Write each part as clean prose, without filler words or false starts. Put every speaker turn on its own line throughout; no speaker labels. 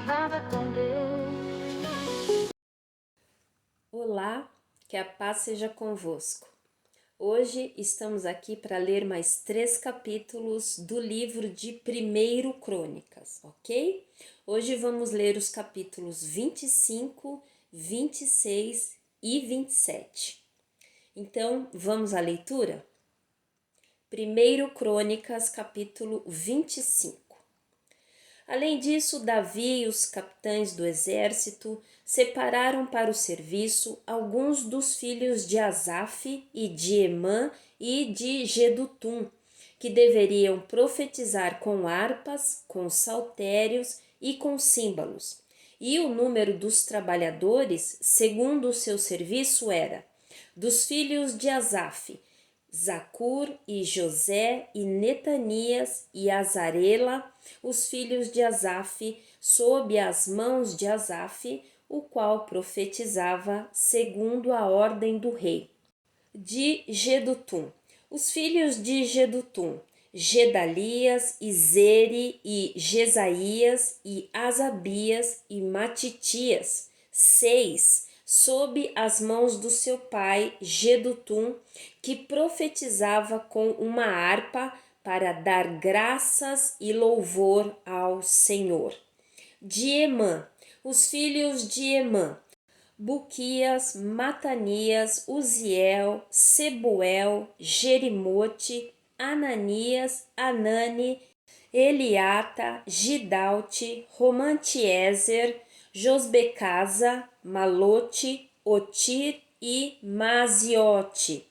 estava com Deus.
Olá, que a paz seja convosco. Hoje estamos aqui para ler mais 3 capítulos do livro de 1 Crônicas, ok? Hoje vamos ler os capítulos 25, 26 e 27. Então, vamos à leitura? 1 Crônicas, capítulo 25. Além disso, Davi e os capitães do exército separaram para o serviço alguns dos filhos de Asaf e de Emã e de Jedutum, que deveriam profetizar com harpas, com saltérios e com símbolos. E o número dos trabalhadores, segundo o seu serviço, era: dos filhos de Asaf, Zacur e José e Netanias e Azarela, os filhos de Asaf, sob as mãos de Asaf, o qual profetizava segundo a ordem do rei. De Jedutum, os filhos de Jedutum, Gedalias e Zeri e Jesaías e Asabias e Matitias, 6, sob as mãos do seu pai Jedutum, que profetizava com uma harpa para dar graças e louvor ao Senhor. De Emã, os filhos de Emã, Buquias, Matanias, Uziel, Sebuel, Jerimote, Ananias, Anani, Eliata, Gidalte, Romantiezer, Josbecasa, Malote, Otir e Maziote.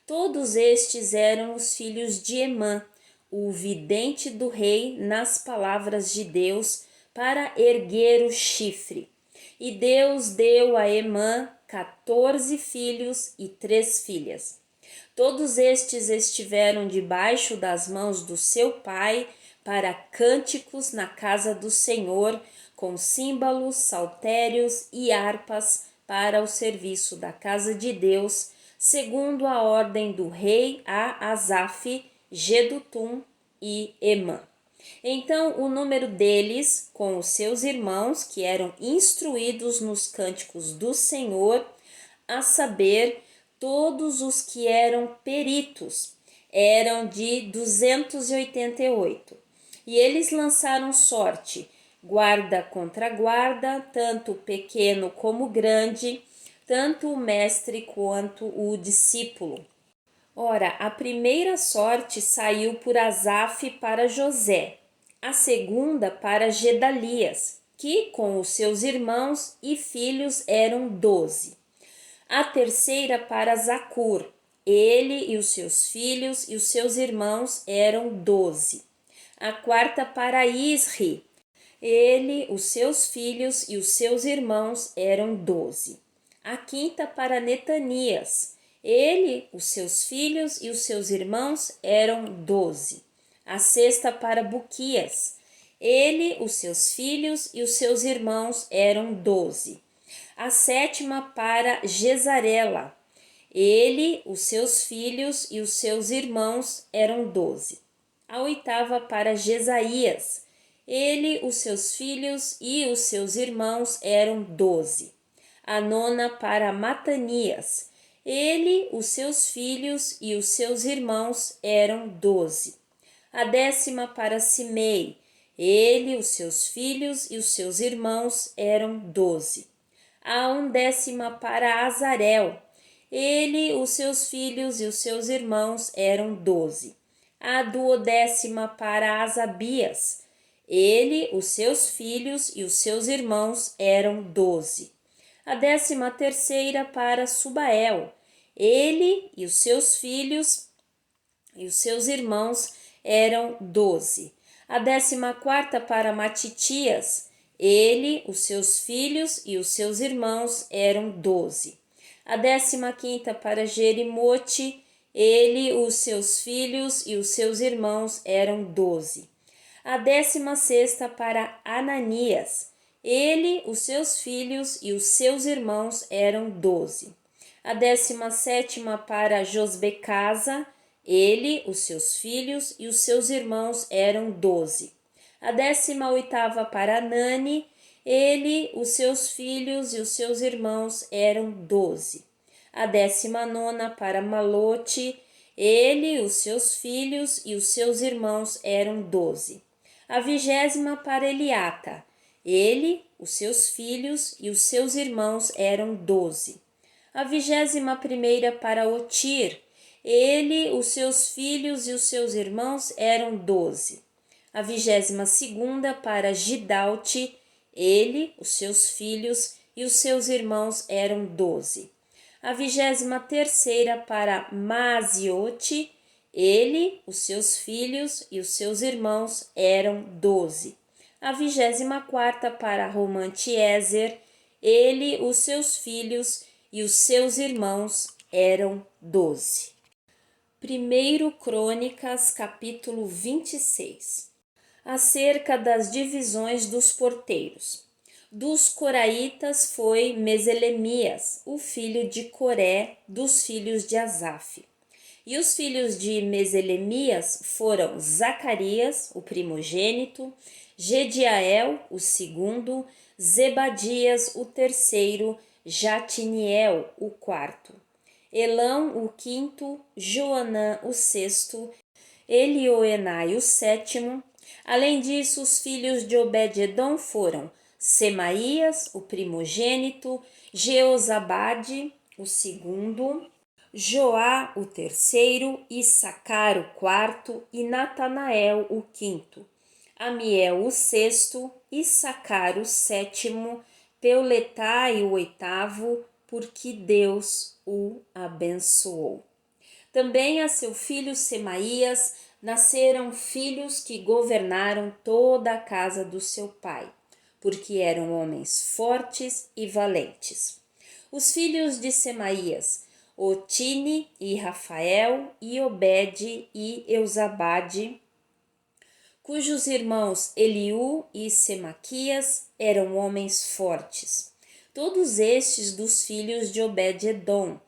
Todos estes eram os filhos de Emã, o vidente do rei nas palavras de Deus, para erguer o chifre. E Deus deu a Emã 14 filhos e 3 filhas. Todos estes estiveram debaixo das mãos do seu pai para cânticos na casa do Senhor, com símbolos, saltérios e harpas para o serviço da casa de Deus, segundo a ordem do rei a Asaf, Jedutum e Emã. Então o número deles, com os seus irmãos, que eram instruídos nos cânticos do Senhor, a saber, todos os que eram peritos, eram de 288. E eles lançaram sorte, guarda contra guarda, tanto pequeno como grande, tanto o mestre quanto o discípulo. Ora, a primeira sorte saiu por Asaf para José, a segunda para Gedalias, que com os seus irmãos e filhos eram 12. A terceira para Zacur, ele e os seus filhos e os seus irmãos eram 12. A quarta para Isri, ele, os seus filhos e os seus irmãos eram 12. A quinta para Netanias, ele, os seus filhos e os seus irmãos eram 12. A sexta para Buquias, ele, os seus filhos e os seus irmãos eram 12. A sétima para Gesarela, ele, os seus filhos e os seus irmãos eram 12. A oitava para Jesaías, ele, os seus filhos e os seus irmãos eram 12. A nona para Matanias, ele, os seus filhos e os seus irmãos eram 12. A décima para Simei, ele, os seus filhos e os seus irmãos eram 12. A undécima para Azarel, ele, os seus filhos e os seus irmãos eram 12. A duodécima para Asabias, ele, os seus filhos e os seus irmãos eram 12. A 13ª para Subael, ele e os seus filhos e os seus irmãos eram 12. A 14ª para Matitias, ele, os seus filhos e os seus irmãos eram 12. A 15ª para Jerimote, ele, os seus filhos e os seus irmãos eram 12. A 16ª para Ananias, ele, os seus filhos e os seus irmãos eram 12. A 17ª para Josbecasa, ele, os seus filhos e os seus irmãos eram 12. A 18ª para Anani, Ele, os seus filhos e os seus irmãos eram 12. A 19ª para Malote, ele, os seus filhos e os seus irmãos eram 12. A 20ª para Eliata, ele, os seus filhos e os seus irmãos eram 12. A 21ª para Otir, ele, os seus filhos e os seus irmãos eram 12. A 22ª para Gidalte, ele, os seus filhos e os seus irmãos eram 12. A 23ª para Maasiote, ele, os seus filhos e os seus irmãos eram 12. A 24ª para Romantiezer, ele, os seus filhos e os seus irmãos eram 12. 1 Crônicas, capítulo 26. Acerca das divisões dos porteiros. Dos coraitas foi Meselemias, o filho de Coré, dos filhos de Asaf. E os filhos de Meselemias foram Zacarias, o primogênito, Gediael, o segundo, Zebadias, o terceiro, Jatiniel, o quarto, Elão, o quinto, Joanã, o sexto, Elioenai, o sétimo. Além disso, os filhos de Obed-edom foram Semaías, o primogênito, Jeozabade, o segundo, Joá, o terceiro, Issacar, o quarto, e Natanael, o quinto, Amiel, o sexto, Issacar, o sétimo, Peuletai, o oitavo, porque Deus o abençoou. Também a seu filho Semaías nasceram filhos que governaram toda a casa do seu pai, porque eram homens fortes e valentes. Os filhos de Semaías, Otine e Rafael e Obed e Eusabade, cujos irmãos Eliú e Semaquias eram homens fortes. Todos estes dos filhos de Obed-edom,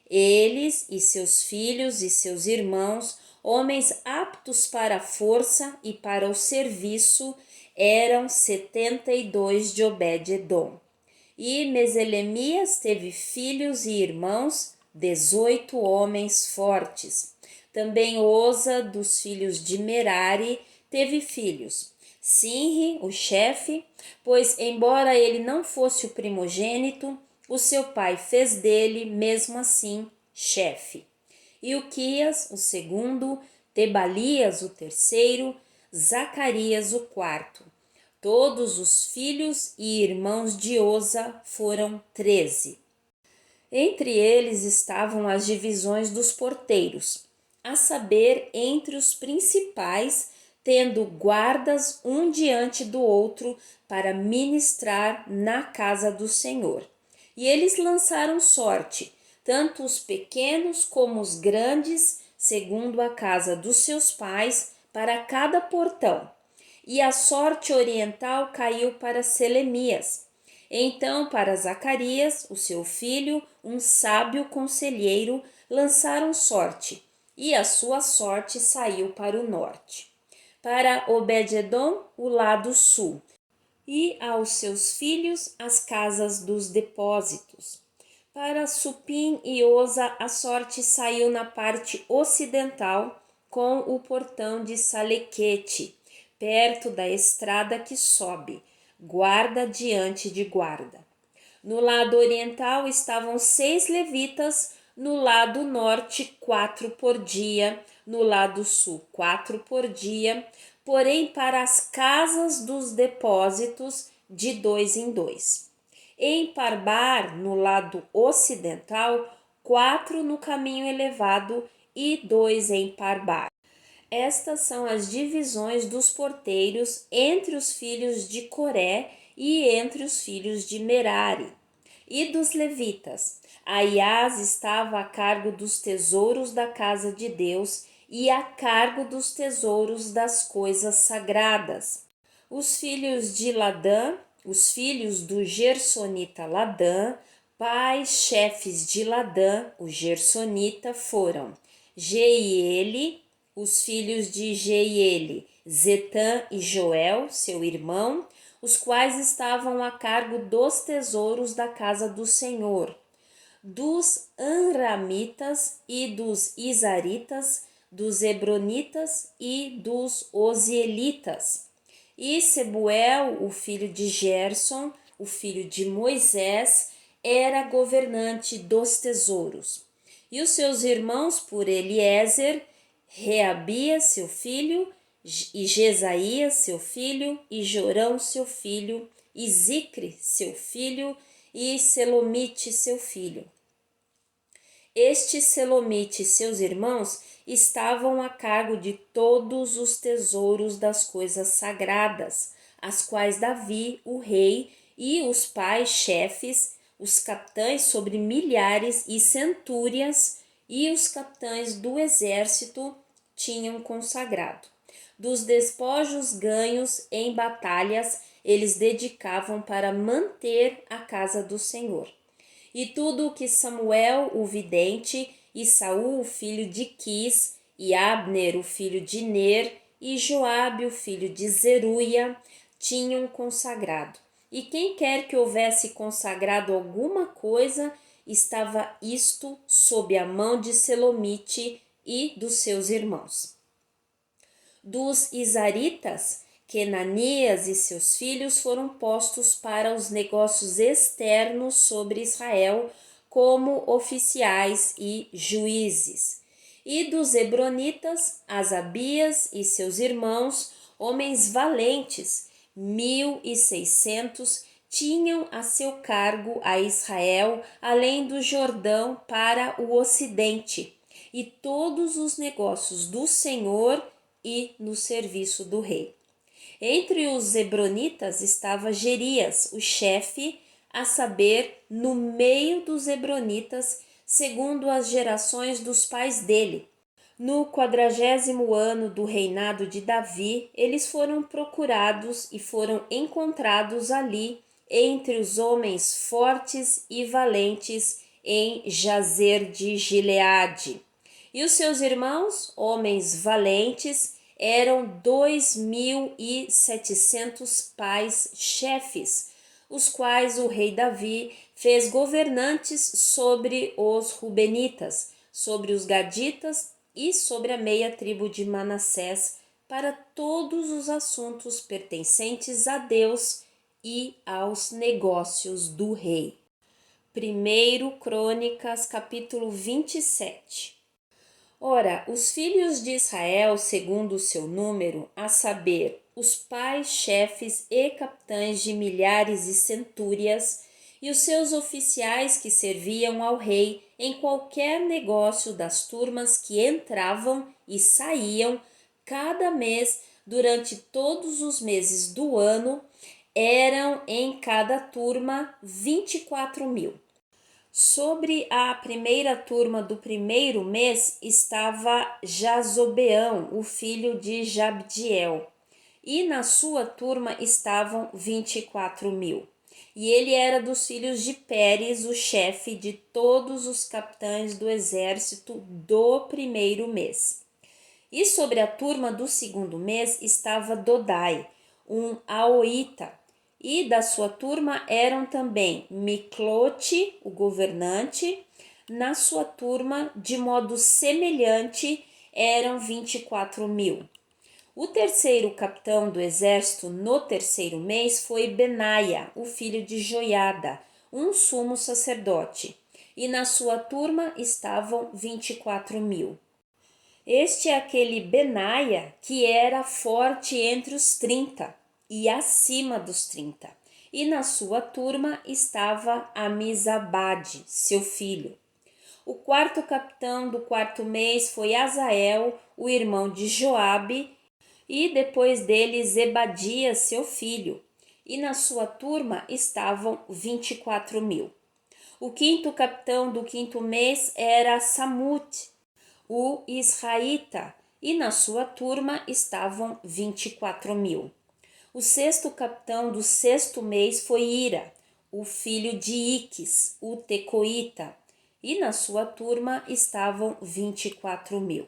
eles e seus filhos e seus irmãos, homens aptos para a força e para o serviço, eram 72 de Obed-edom. E Meselemias teve filhos e irmãos, 18 homens fortes. Também Oza, dos filhos de Merari, teve filhos. Sinri, o chefe, pois embora ele não fosse o primogênito, o seu pai fez dele, mesmo assim, chefe. Ilquias, o segundo, Tebalias, o terceiro, Zacarias, o quarto. Todos os filhos e irmãos de Oza foram 13. Entre eles estavam as divisões dos porteiros, a saber, entre os principais, tendo guardas um diante do outro para ministrar na casa do Senhor. E eles lançaram sorte, tanto os pequenos como os grandes, segundo a casa dos seus pais, para cada portão. E a sorte oriental caiu para Selemias. Então, para Zacarias, o seu filho, um sábio conselheiro, lançaram sorte, e a sua sorte saiu para o norte. Para Obed-edom, o lado sul, e aos seus filhos as casas dos depósitos. Para Supim e Oza, a sorte saiu na parte ocidental, com o portão de Salequete, perto da estrada que sobe, guarda diante de guarda. No lado oriental estavam 6 levitas, no lado norte 4 por dia, no lado sul 4 por dia, porém para as casas dos depósitos de 2 em 2. Em Parbar, no lado ocidental, 4 no caminho elevado e 2 em Parbar. Estas são as divisões dos porteiros entre os filhos de Coré e entre os filhos de Merari. E dos levitas, Aias estava a cargo dos tesouros da casa de Deus e a cargo dos tesouros das coisas sagradas. Os filhos de Ladã, os filhos do Gersonita Ladã, pais chefes de Ladã, o Gersonita, foram Jeiele, os filhos de Jeiele, Zetã e Joel, seu irmão, os quais estavam a cargo dos tesouros da casa do Senhor, dos Anramitas e dos Izaritas, dos Hebronitas e dos Ozielitas. E Sebuel, o filho de Gerson, o filho de Moisés, era governante dos tesouros. E os seus irmãos por Eliezer, Reabias, seu filho, e Jesaías, seu filho, e Jorão, seu filho, e Zicre, seu filho, e Selomite, seu filho. Este Selomite e seus irmãos estavam a cargo de todos os tesouros das coisas sagradas, as quais Davi, o rei, e os pais chefes, os capitães sobre milhares e centúrias, e os capitães do exército tinham consagrado. Dos despojos ganhos em batalhas, eles dedicavam para manter a casa do Senhor. E tudo o que Samuel, o vidente, e Saul, o filho de Quis, e Abner, o filho de Ner, e Joabe, o filho de Zeruia, tinham consagrado. E quem quer que houvesse consagrado alguma coisa, estava isto sob a mão de Selomite e dos seus irmãos. Dos Izaritas, Kenanias e seus filhos foram postos para os negócios externos sobre Israel como oficiais e juízes. E dos Hebronitas, Asabias e seus irmãos, homens valentes, 1.600, tinham a seu cargo a Israel, além do Jordão para o ocidente, e todos os negócios do Senhor e no serviço do rei. Entre os Hebronitas estava Jerias, o chefe, a saber, no meio dos Hebronitas, segundo as gerações dos pais dele. No 40º ano do reinado de Davi, eles foram procurados e foram encontrados ali entre os homens fortes e valentes em Jazer de Gileade. E os seus irmãos, homens valentes, eram 2.700 pais chefes, os quais o rei Davi fez governantes sobre os Rubenitas, sobre os Gaditas e sobre a meia tribo de Manassés, para todos os assuntos pertencentes a Deus e aos negócios do rei. 1 Crônicas, capítulo 27. Ora, os filhos de Israel, segundo o seu número, a saber, os pais, chefes e capitães de milhares e centúrias, e os seus oficiais que serviam ao rei em qualquer negócio das turmas que entravam e saíam cada mês durante todos os meses do ano, eram em cada turma 24.000. Sobre a primeira turma do primeiro mês estava Jazobeão, o filho de Jabdiel, e na sua turma estavam 24.000. E ele era dos filhos de Pérez, o chefe de todos os capitães do exército do primeiro mês. E sobre a turma do segundo mês estava Dodai, um aoíta, e da sua turma eram também Miclote, o governante. Na sua turma, de modo semelhante, eram 24.000. O terceiro capitão do exército no terceiro mês foi Benaia, o filho de Joiada, um sumo sacerdote, e na sua turma estavam 24.000. Este é aquele Benaia que era forte entre os 30 e acima dos 30. E na sua turma estava Amizabade, seu filho. O quarto capitão do quarto mês foi Azael, o irmão de Joabe, e depois dele Zebadias, seu filho. E na sua turma estavam 24.000. O quinto capitão do quinto mês era Samute, o israelita, e na sua turma estavam 24.000. O sexto capitão do sexto mês foi Ira, o filho de Iques, o tecoíta, e na sua turma estavam 24.000.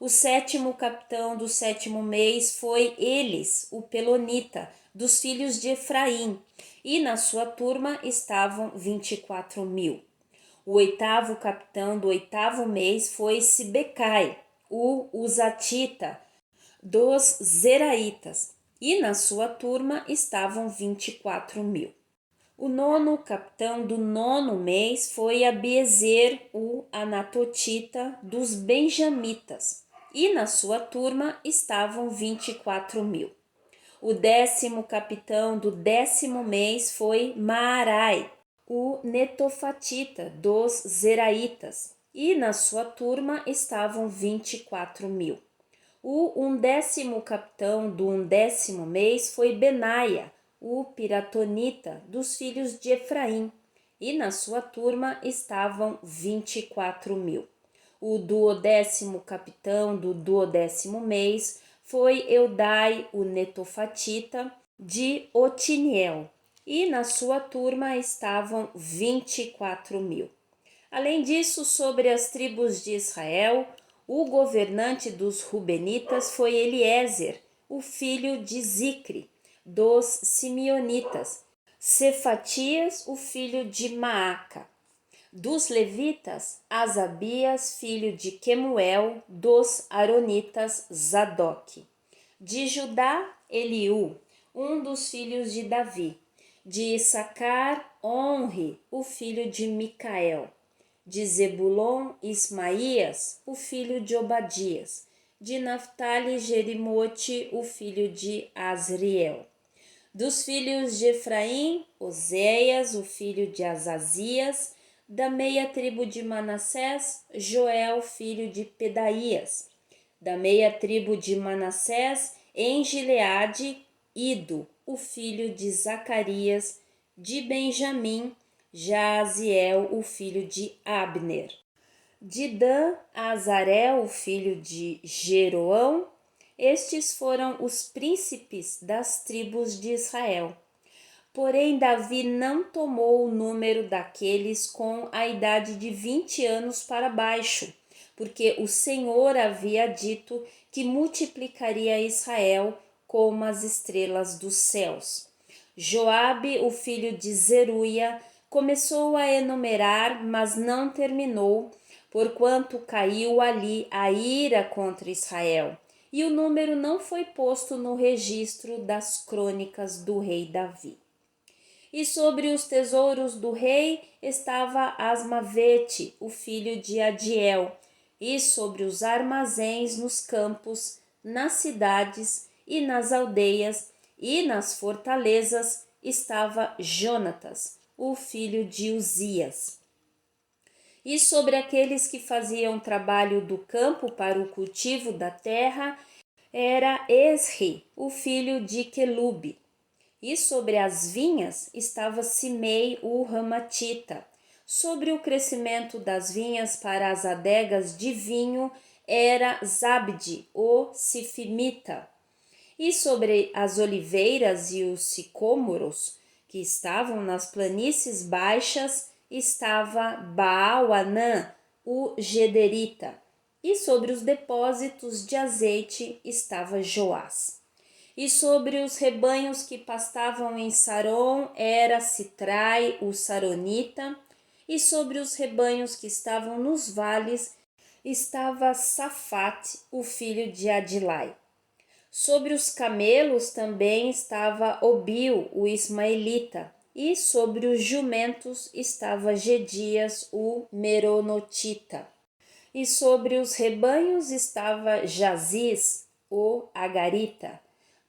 O 7º capitão do 7º mês foi Elis, o Pelonita, dos filhos de Efraim, e na sua turma estavam 24.000. O 8º capitão do 8º mês foi Sibecai, o Uzatita, dos Zeraitas, e na sua turma estavam 24.000. O 9º capitão do 9º mês foi Abiezer, o Anatotita, dos Benjamitas, e na sua turma estavam 24.000. O 10º capitão do 10º mês foi Maarai, o Netofatita, dos Zeraitas, e na sua turma estavam 24.000. O 11º capitão do 11º mês foi Benaia, o Piratonita, dos filhos de Efraim, e na sua turma estavam 24.000. O 12º capitão do 12º mês foi Eudai, o Netofatita, de Otiniel, e na sua turma estavam 24.000. Além disso, sobre as tribos de Israel, o governante dos Rubenitas foi Eliezer, o filho de Zicre, dos Simeonitas, Cefatias, o filho de Maaca. Dos levitas, Asabias, filho de Quemuel, dos aronitas, Zadok. De Judá, Eliú, um dos filhos de Davi. De Issacar, Onri, o filho de Micael. De Zebulon, Ismaías, o filho de Obadias. De Naftali, Jerimote, o filho de Azriel. Dos filhos de Efraim, Oséias, o filho de Azazias. Da meia tribo de Manassés, Joel, filho de Pedaías. Da meia tribo de Manassés, em Gileade, Ido, o filho de Zacarias. De Benjamim, Jaziel, o filho de Abner. De Dan, Azarel, o filho de Jeroão. Estes foram os príncipes das tribos de Israel. Porém, Davi não tomou o número daqueles com a idade de 20 anos para baixo, porque o Senhor havia dito que multiplicaria Israel como as estrelas dos céus. Joabe, o filho de Zeruia, começou a enumerar, mas não terminou, porquanto caiu ali a ira contra Israel, e o número não foi posto no registro das crônicas do rei Davi. E sobre os tesouros do rei estava Asmavete, o filho de Adiel, e sobre os armazéns nos campos, nas cidades e nas aldeias e nas fortalezas estava Jonatas, o filho de Uzias. E sobre aqueles que faziam trabalho do campo para o cultivo da terra era Esri, o filho de Quelube. E sobre as vinhas estava Simei, o Ramatita. Sobre o crescimento das vinhas para as adegas de vinho era Zabde, o Sifimita. E sobre as oliveiras e os sicômoros que estavam nas planícies baixas estava Baal-Anã, o Gederita. E sobre os depósitos de azeite estava Joás. E sobre os rebanhos que pastavam em Saron era Sitrai, o Saronita, e sobre os rebanhos que estavam nos vales estava Safate, o filho de Adilai. Sobre os camelos também estava Obil, o ismaelita, e sobre os jumentos estava Gedias, o meronotita. E sobre os rebanhos estava Jaziz, o agarita.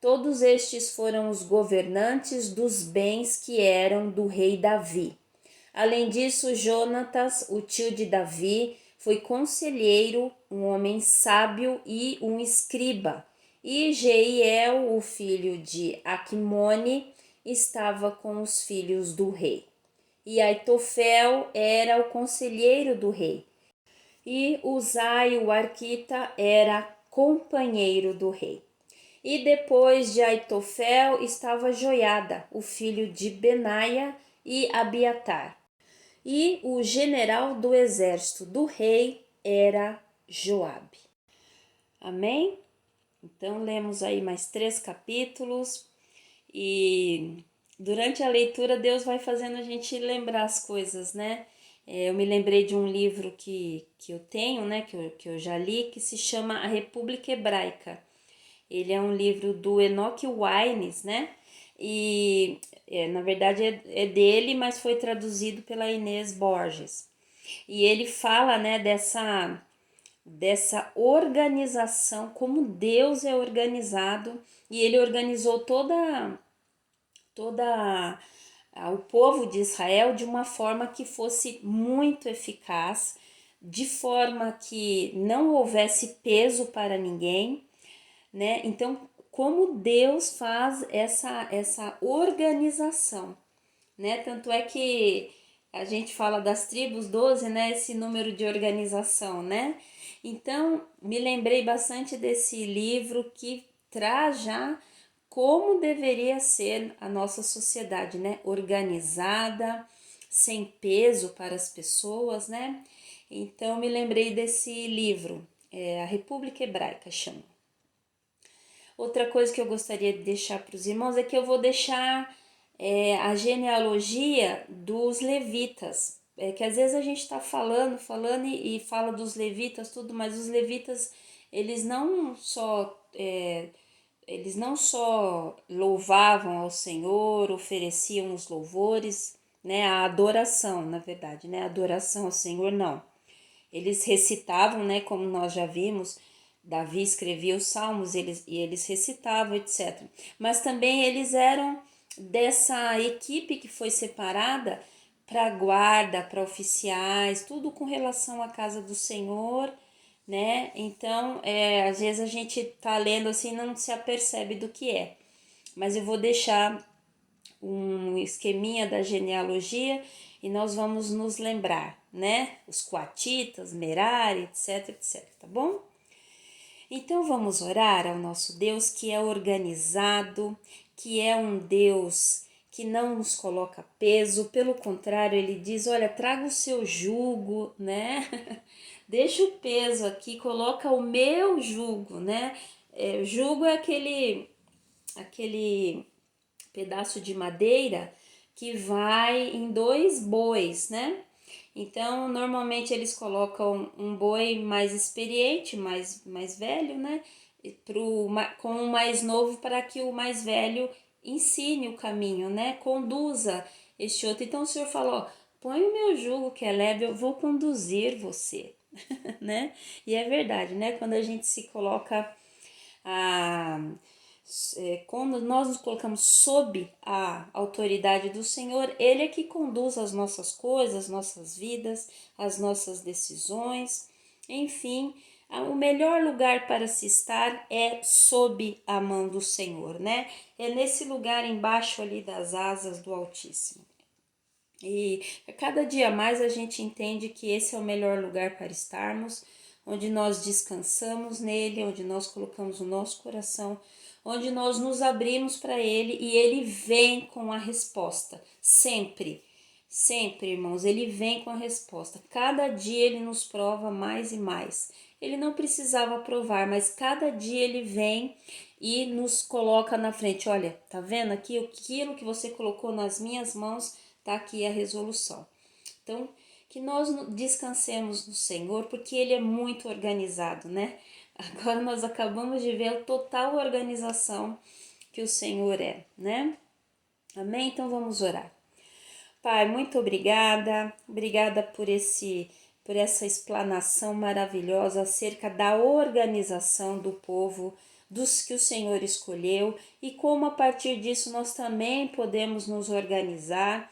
Todos estes foram os governantes dos bens que eram do rei Davi. Além disso, Jonatas, o tio de Davi, foi conselheiro, um homem sábio e um escriba. E Jeiel, o filho de Aquimone, estava com os filhos do rei. E Aitofel era o conselheiro do rei. E Uzai, o arquita, era companheiro do rei. E depois de Aitofel estava Joiada, o filho de Benaia, e Abiatar. E o general do exército do rei era Joabe. Amém? Então, lemos aí mais 3 capítulos e durante a leitura Deus vai fazendo a gente lembrar as coisas, né? Eu me lembrei de um livro que eu tenho, né, que eu já li, que se chama A República Hebraica. Ele é um livro do Enoch Wines, né? E na verdade é dele, mas foi traduzido pela Inês Borges. E ele fala, né, dessa organização, como Deus é organizado, e ele organizou toda o povo de Israel de uma forma que fosse muito eficaz, de forma que não houvesse peso para ninguém, né? Então, como Deus faz essa organização, né? Tanto é que a gente fala das tribos 12, né? Esse número de organização, né? Então, me lembrei bastante desse livro que traz já como deveria ser a nossa sociedade, né? Organizada, sem peso para as pessoas, né? Então, me lembrei desse livro, A República Hebraica chama. Outra coisa que eu gostaria de deixar para os irmãos é que eu vou deixar a genealogia dos levitas. Que às vezes a gente está falando e fala dos levitas, tudo, mas os levitas, eles não só louvavam ao Senhor, ofereciam os louvores, né, a adoração, na verdade, né, a adoração ao Senhor, não. Eles recitavam, né, como nós já vimos, Davi escrevia os salmos e eles recitavam, etc. Mas também eles eram dessa equipe que foi separada para guarda, para oficiais, tudo com relação à casa do Senhor, né? Então, às vezes a gente tá lendo assim e não se apercebe do que é. Mas eu vou deixar um esqueminha da genealogia e nós vamos nos lembrar, né? Os coatitas, Merari, etc, etc, tá bom? Então vamos orar ao nosso Deus que é organizado, que é um Deus que não nos coloca peso, pelo contrário, ele diz: olha, traga o seu jugo, né? Deixa o peso aqui, coloca o meu jugo, né? Jugo é aquele pedaço de madeira que vai em 2 bois, né? Então, normalmente eles colocam um boi mais experiente, mais velho, né? Com o mais novo para que o mais velho ensine o caminho, né? Conduza este outro. Então, o Senhor falou: põe o meu jugo que é leve, eu vou conduzir você, né? E é verdade, né? Quando a gente se coloca a quando nós nos colocamos sob a autoridade do Senhor, Ele é que conduz as nossas coisas, as nossas vidas, as nossas decisões, enfim, o melhor lugar para se estar é sob a mão do Senhor, né? É nesse lugar embaixo ali das asas do Altíssimo. E a cada dia mais a gente entende que esse é o melhor lugar para estarmos, onde nós descansamos nele, onde nós colocamos o nosso coração, onde nós nos abrimos para ele e ele vem com a resposta, sempre. Sempre, irmãos, ele vem com a resposta. Cada dia ele nos prova mais e mais. Ele não precisava provar, mas cada dia ele vem e nos coloca na frente. Olha, tá vendo aqui aquilo que você colocou nas minhas mãos? Tá aqui a resolução. Então, que nós descansemos no Senhor, porque Ele é muito organizado, né? Agora nós acabamos de ver a total organização que o Senhor é, né? Amém? Então vamos orar. Pai, muito obrigada por essa explanação maravilhosa acerca da organização do povo, dos que o Senhor escolheu e como a partir disso nós também podemos nos organizar.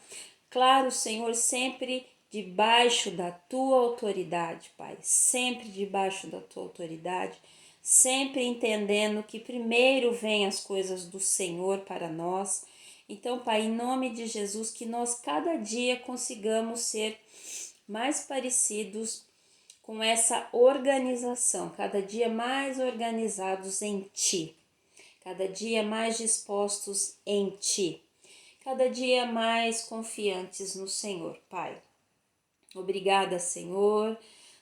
Claro, Senhor, sempre debaixo da tua autoridade, Pai, sempre debaixo da tua autoridade, sempre entendendo que primeiro vêm as coisas do Senhor para nós. Então, Pai, em nome de Jesus, que nós cada dia consigamos ser mais parecidos com essa organização, cada dia mais organizados em Ti, cada dia mais dispostos em Ti, cada dia mais confiantes no Senhor, Pai. Obrigada, Senhor.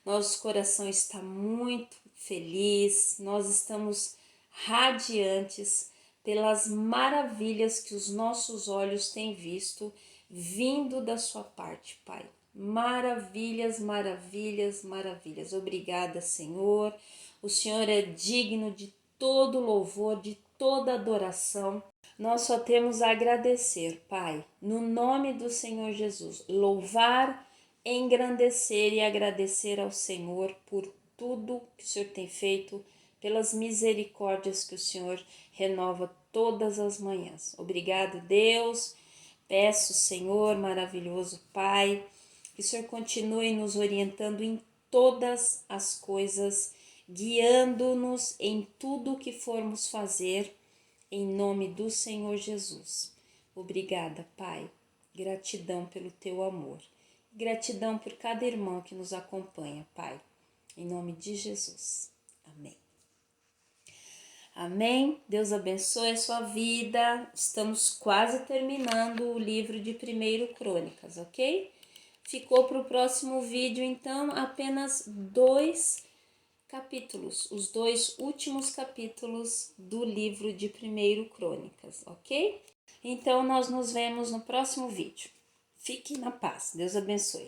Nosso coração está muito feliz, nós estamos radiantes pelas maravilhas que os nossos olhos têm visto vindo da sua parte, Pai. Maravilhas, maravilhas, maravilhas. Obrigada, Senhor. O Senhor é digno de todo louvor, de toda adoração. Nós só temos a agradecer, Pai, no nome do Senhor Jesus. Louvar, engrandecer e agradecer ao Senhor por tudo que o Senhor tem feito, pelas misericórdias que o Senhor renova todas as manhãs. Obrigado, Deus. Peço, Senhor, maravilhoso Pai, que o Senhor continue nos orientando em todas as coisas, guiando-nos em tudo o que formos fazer, em nome do Senhor Jesus. Obrigada, Pai. Gratidão pelo teu amor. Gratidão por cada irmão que nos acompanha, Pai. Em nome de Jesus. Amém. Amém. Deus abençoe a sua vida. Estamos quase terminando o livro de 1 Crônicas, ok? Ficou para o próximo vídeo, então, apenas 2 capítulos, os 2 últimos capítulos do livro de 1 Crônicas, ok? Então, nós nos vemos no próximo vídeo. Fique na paz. Deus abençoe.